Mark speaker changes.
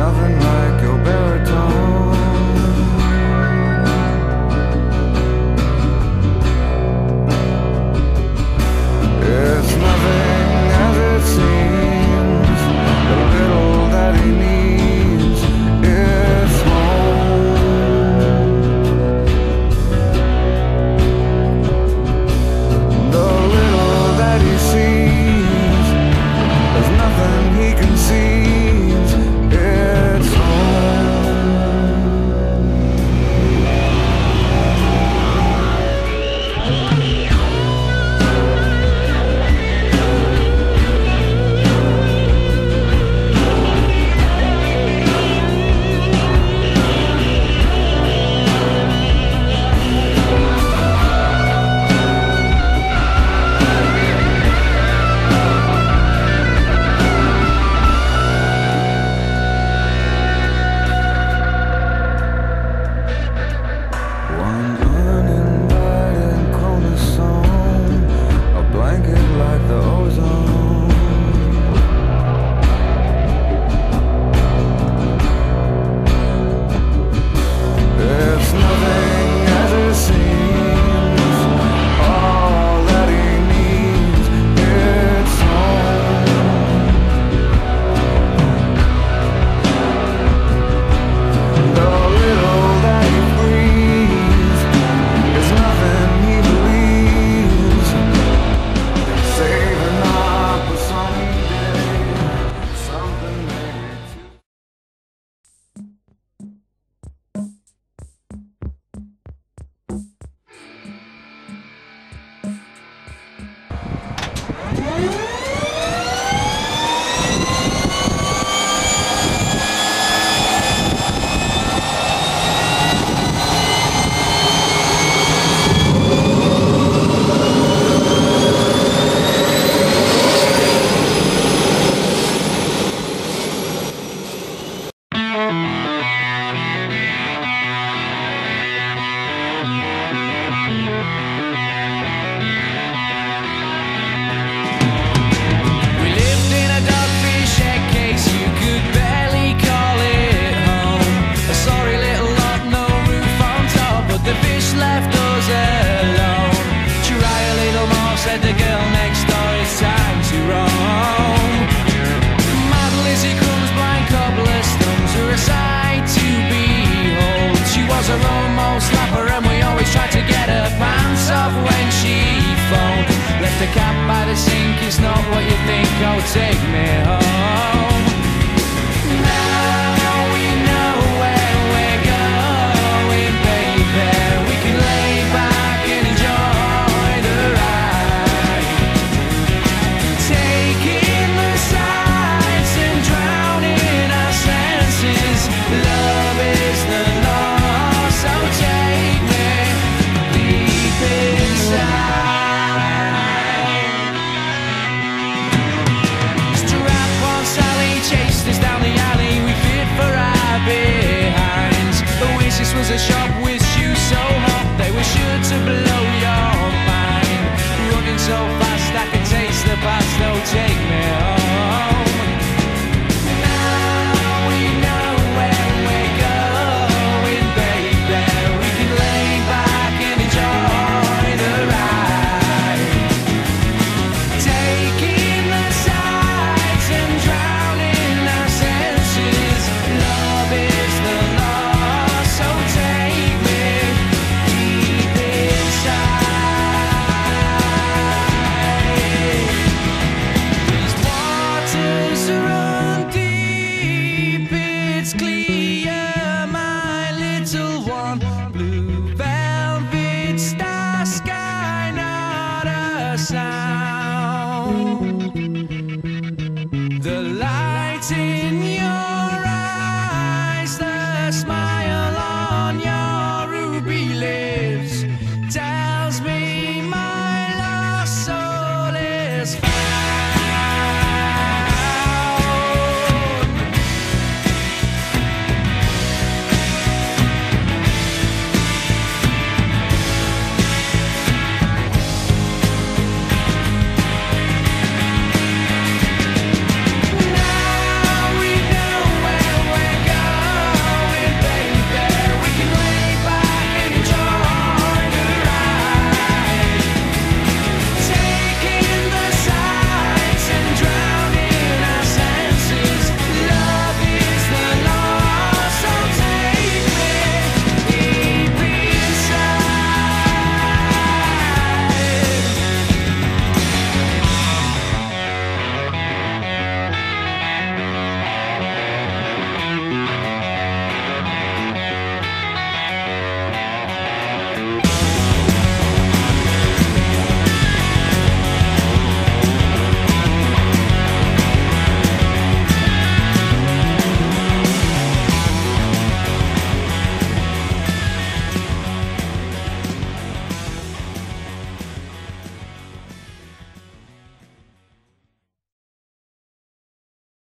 Speaker 1: nothing like your baritone. It's nothing as it seems. The little that he needs is home. The little that he sees, there's nothing he conceives. It's one uninvited cornerstone, a blanket like the ozone. It's nothing as it seems. All that he needs is home. The little that he breathes is nothing he believes. Saving up for someday, something maybe too.
Speaker 2: We lived in a dogfish egg case, you could barely call it home. A sorry little lot, no roof on top, but the fish left us alone. Try a little more, said the girl next door, it's time to roam. Mad Lizzie comes blind cobbler stones are a sight to behold. She was a Romo slapper and we always tried to get her pants off when she phoned. Left a cat by the sink, it's not what you think, oh take me home. Now we know where we're going, baby. We can lay back and enjoy the ride, taking the sights and drowning our senses. Love is the law, so take me deep inside. Strap-on Sally chased us down the alley, we feared for our behinds. Oasis was a shop with shoes so hot, they were sure to blow your mind. Running so fast I could taste the past, oh take me home. Now we know where we're going, baby. We can lay back and enjoy the ride, taking the sights and drowning our senses. Love is the law, so take me deep inside. These waters run deep, it's clear, my little one. Blue velvet star sky, not a sound. The light in your eyes, the smile